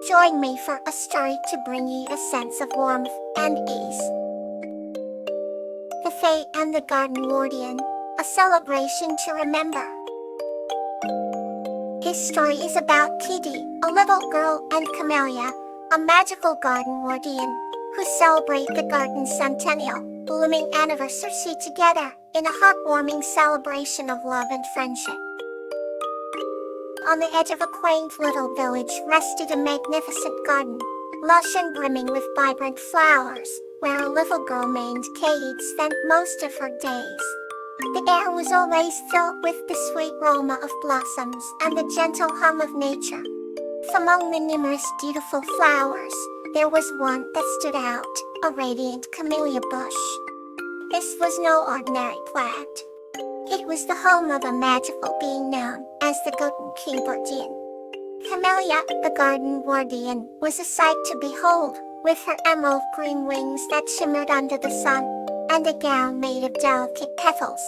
Join me for a story to bring you a sense of warmth and ease. The Fae and the Garden Guardian, a celebration to remember. His story is about Kitty, a little girl, and Camellia, a magical garden guardian, who celebrate the garden's centennial, blooming anniversary together in a heartwarming celebration of love and friendship. On the edge of a quaint little village rested a magnificent garden, lush and brimming with vibrant flowers, where a little girl named Katie spent most of her days. The air was always filled with the sweet aroma of blossoms and the gentle hum of nature. Among the numerous beautiful flowers, there was one that stood out, a radiant camellia bush. This was no ordinary plant. It was the home of a magical being known as the Golden King Guardian. Camellia, the garden guardian, was a sight to behold, with her emerald green wings that shimmered under the sun, and a gown made of delicate petals.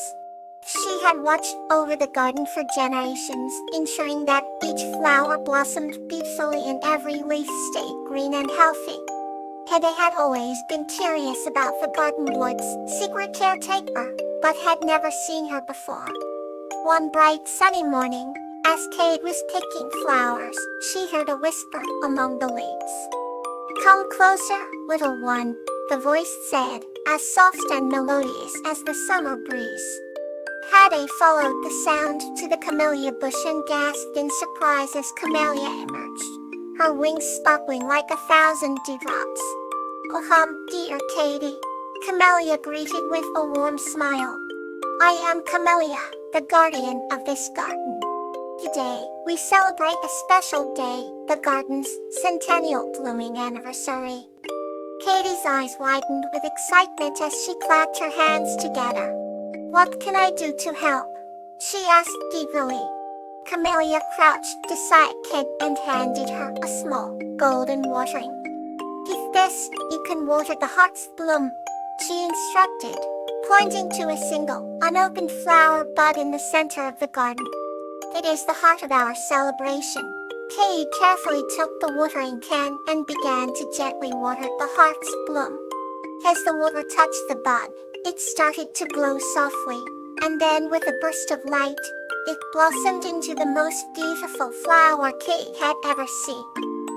She had watched over the garden for generations, ensuring that each flower blossomed beautifully and every leaf stayed green and healthy. Hede had always been curious about the garden lord's secret caretaker, but had never seen her before. One bright sunny morning, as Kate was picking flowers, she heard a whisper among the leaves. "Come closer, little one," the voice said, as soft and melodious as the summer breeze. Hede followed the sound to the camellia bush and gasped in surprise as Camellia emerged, her wings sparkling like 1,000 dewdrops. "Oh, dear Katie," Camellia greeted with a warm smile. "I am Camellia, the guardian of this garden. Today, we celebrate a special day, the garden's centennial blooming anniversary." Katie's eyes widened with excitement as she clapped her hands together. "What can I do to help?" she asked eagerly. Camellia crouched beside Kate and handed her a small, golden watering. "With this, you can water the heart's bloom," she instructed, pointing to a single, unopened flower bud in the center of the garden. "It is the heart of our celebration." Kate carefully took the watering can and began to gently water the heart's bloom. As the water touched the bud, it started to glow softly, and then with a burst of light, it blossomed into the most beautiful flower Kate had ever seen.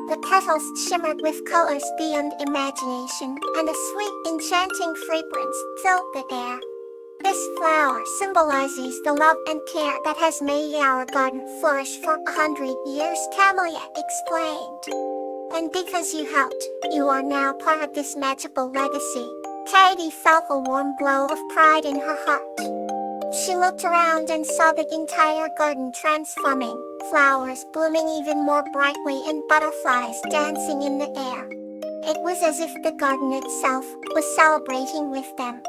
The petals shimmered with colors beyond imagination, and a sweet, enchanting fragrance filled the air. "This flower symbolizes the love and care that has made our garden flourish for 100 years, Camellia explained. "And because you helped, you are now part of this magical legacy." Katie felt a warm glow of pride in her heart. She looked around and saw the entire garden transforming, flowers blooming even more brightly and butterflies dancing in the air. It was as if the garden itself was celebrating with them.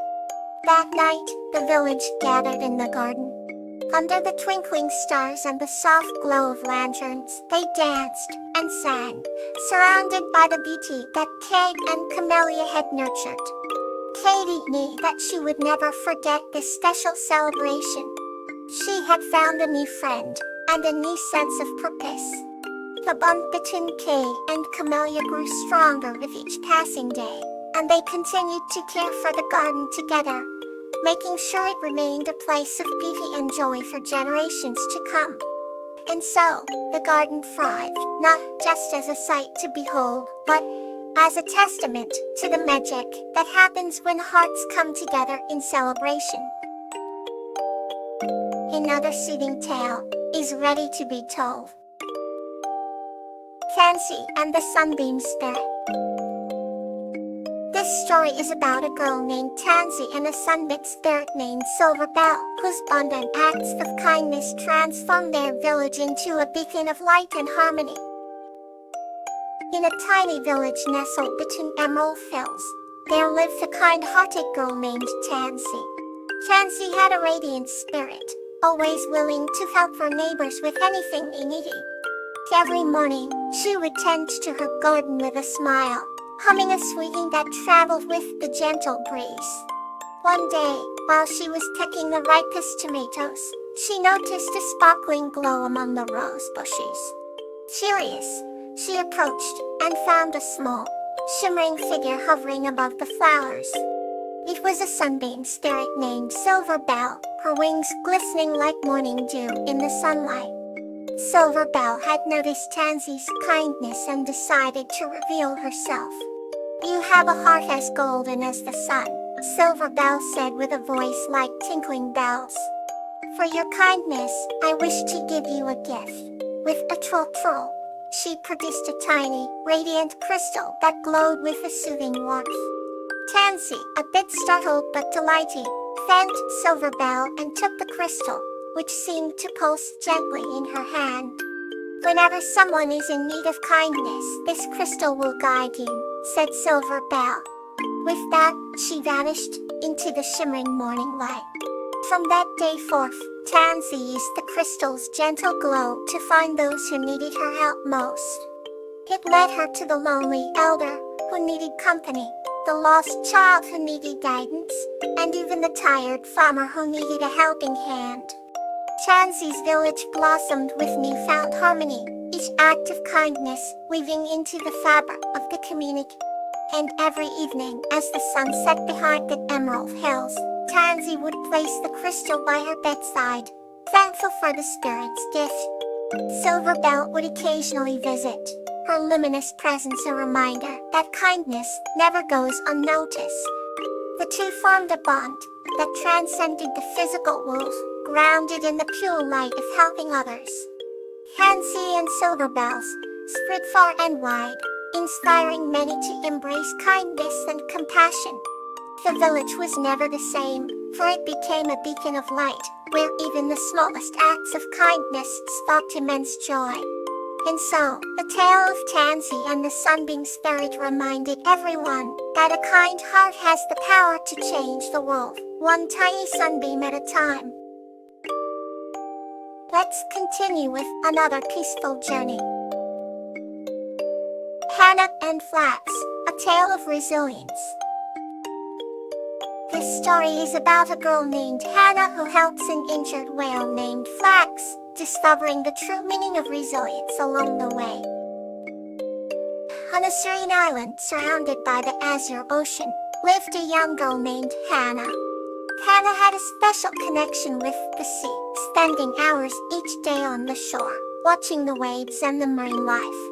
That night, the village gathered in the garden. Under the twinkling stars and the soft glow of lanterns, they danced and sang, surrounded by the beauty that Kate and Camellia had nurtured. Katie knew that she would never forget this special celebration. She had found a new friend and a new sense of purpose. The bond between Kate and Camellia grew stronger with each passing day, and they continued to care for the garden together, making sure it remained a place of beauty and joy for generations to come. And so, the garden thrived, not just as a sight to behold, but as a testament to the magic that happens when hearts come together in celebration. Another soothing tale is ready to be told. Tansy and the Sunbeam Spirit. This story is about a girl named Tansy and a sunbeam spirit named Silverbell, whose bond and acts of kindness transformed their village into a beacon of light and harmony. In a tiny village nestled between emerald hills, there lived a kind-hearted girl named Tansy. Tansy had a radiant spirit, always willing to help her neighbors with anything they needed. Every morning, she would tend to her garden with a smile, humming a sweeting that traveled with the gentle breeze. One day, while she was picking the ripest tomatoes, she noticed a sparkling glow among the rose bushes. Curious, She approached and found a small, shimmering figure hovering above the flowers. It was a sunbeam spirit named Silver Bell, her wings glistening like morning dew in the sunlight. Silver Bell had noticed Tansy's kindness and decided to reveal herself. "You have a heart as golden as the sun," Silver Bell said with a voice like tinkling bells. "For your kindness, I wish to give you a gift." With a twirl, she produced a tiny, radiant crystal that glowed with a soothing warmth. Tansy, a bit startled but delighted, thanked Silver Bell and took the crystal, which seemed to pulse gently in her hand. "Whenever someone is in need of kindness, this crystal will guide you," said Silver Bell. With that, she vanished into the shimmering morning light. From that day forth, Tansy used the crystal's gentle glow to find those who needed her help most. It led her to the lonely elder who needed company, the lost child who needed guidance, and even the tired farmer who needed a helping hand. Tansy's village blossomed with newfound harmony, each act of kindness weaving into the fabric of the community. And every evening, as the sun set behind the emerald hills, Tansy would place the crystal by her bedside, thankful for the spirit's gift. Silver Bell would occasionally visit, her luminous presence a reminder that kindness never goes unnoticed. The two formed a bond that transcended the physical world, grounded in the pure light of helping others. Tansy and Silver Bells spread far and wide, inspiring many to embrace kindness and compassion. The village was never the same, for it became a beacon of light, where even the smallest acts of kindness sparked immense joy. And so, the tale of Tansy and the Sunbeam Spirit reminded everyone that a kind heart has the power to change the world, one tiny sunbeam at a time. Let's continue with another peaceful journey. Hannah and Flax, a tale of resilience. This story is about a girl named Hannah who helps an injured whale named Flax, discovering the true meaning of resilience along the way. On a serene island surrounded by the azure ocean, lived a young girl named Hannah. Hannah had a special connection with the sea, spending hours each day on the shore, watching the waves and the marine life.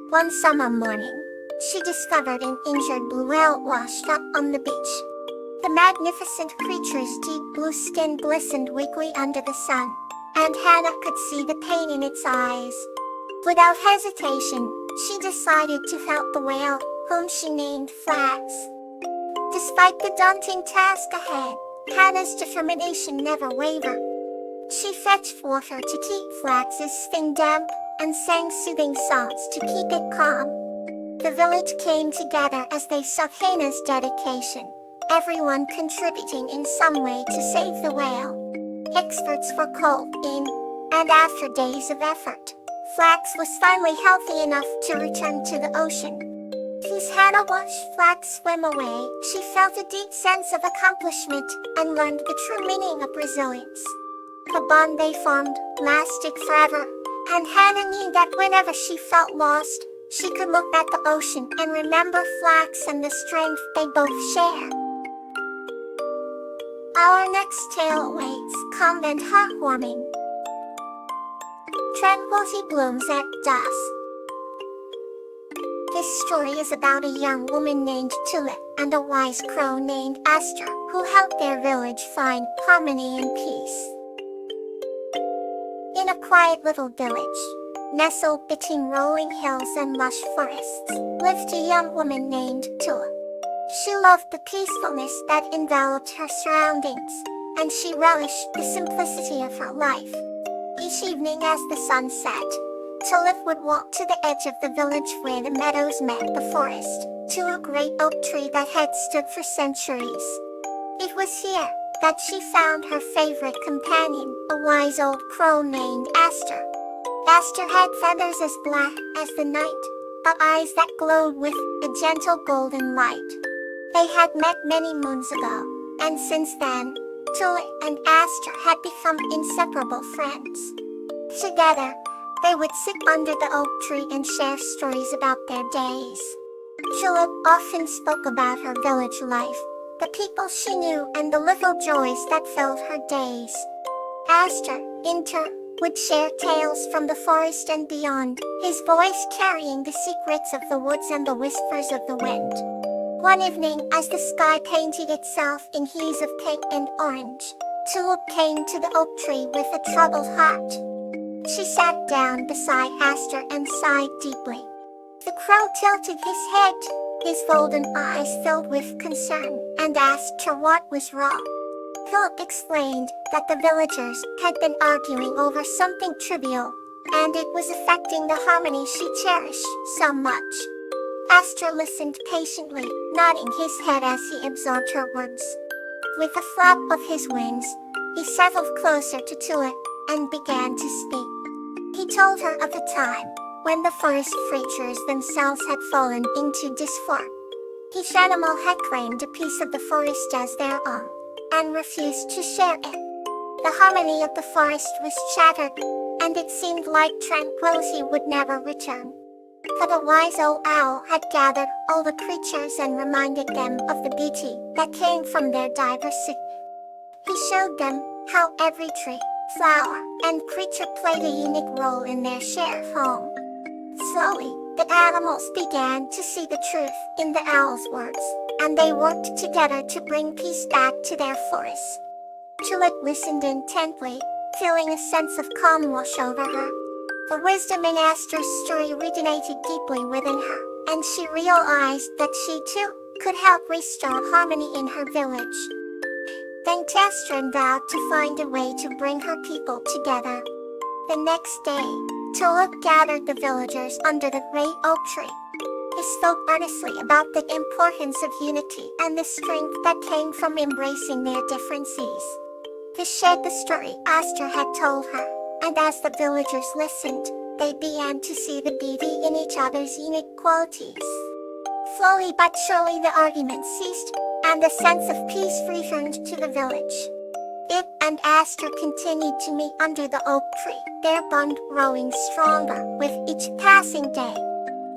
One summer morning, she discovered an injured blue whale washed up on the beach. The magnificent creature's deep blue skin glistened weakly under the sun, and Hannah could see the pain in its eyes. Without hesitation, she decided to help the whale, whom she named Flax. Despite the daunting task ahead, Hannah's determination never wavered. She fetched water to keep Flax's skin damp, and sang soothing songs to keep it calm. The village came together as they saw Hannah's dedication, everyone contributing in some way to save the whale. Experts were called in, and after days of effort, Flax was finally healthy enough to return to the ocean. As Hannah watched Flax swim away, she felt a deep sense of accomplishment and learned the true meaning of resilience. The bond they formed lasted forever, and Hannah knew that whenever she felt lost, she could look at the ocean and remember Flax and the strength they both share. Our next tale awaits, calm and heartwarming. Tranquility blooms at dusk. This story is about a young woman named Tulip and a wise crow named Aster who helped their village find harmony and peace. In a quiet little village, nestled between rolling hills and lush forests, lived a young woman named Tulip. She loved the peacefulness that enveloped her surroundings, and she relished the simplicity of her life. Each evening as the sun set, Tulip would walk to the edge of the village where the meadows met the forest, to a great oak tree that had stood for centuries. It was here that she found her favorite companion, a wise old crow named Aster. Aster had feathers as black as the night, but eyes that glowed with a gentle golden light. They had met many moons ago, and since then, Tulip and Aster had become inseparable friends. Together, They would sit under the oak tree and share stories about their days. Julep often spoke about her village life, the people she knew and the little joys that filled her days. Aster, in turn, would share tales from the forest and beyond, his voice carrying the secrets of the woods and the whispers of the wind. One evening, as the sky painted itself in hues of pink and orange, Julep came to the oak tree with a troubled heart. She sat down beside Aster and sighed deeply. The crow tilted his head, his golden eyes filled with concern, and asked her what was wrong. Julep explained that the villagers had been arguing over something trivial, and it was affecting the harmony she cherished so much. Aster listened patiently, nodding his head as he absorbed her words. With a flap of his wings, he settled closer to Julep and began to speak. He told her of a time when the forest creatures themselves had fallen into disform. Each animal had claimed a piece of the forest as their own, and refused to share it. The harmony of the forest was shattered, and it seemed like tranquility would never return. But a wise old owl had gathered all the creatures and reminded them of the beauty that came from their diversity. He showed them how every tree, flower, and creature played a unique role in their shared home. Slowly, the animals began to see the truth in the owl's words, and they worked together to bring peace back to their forests. Julep listened intently, feeling a sense of calm wash over her. The wisdom in Aster's story resonated deeply within her, and she realized that she too could help restore harmony in her village. Then Aster vowed to find a way to bring her people together. The next day, Julep gathered the villagers under the great oak tree. He spoke earnestly about the importance of unity and the strength that came from embracing their differences. He shared the story Aster had told her, and as the villagers listened, they began to see the beauty in each other's unique qualities. Slowly but surely the argument ceased, and a sense of peace returned to the village. It and Aster continued to meet under the oak tree, their bond growing stronger with each passing day.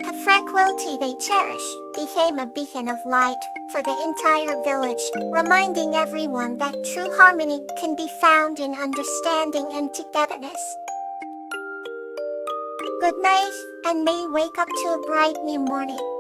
The tranquility they cherished became a beacon of light for the entire village, reminding everyone that true harmony can be found in understanding and togetherness. Good night, and may you wake up to a bright new morning.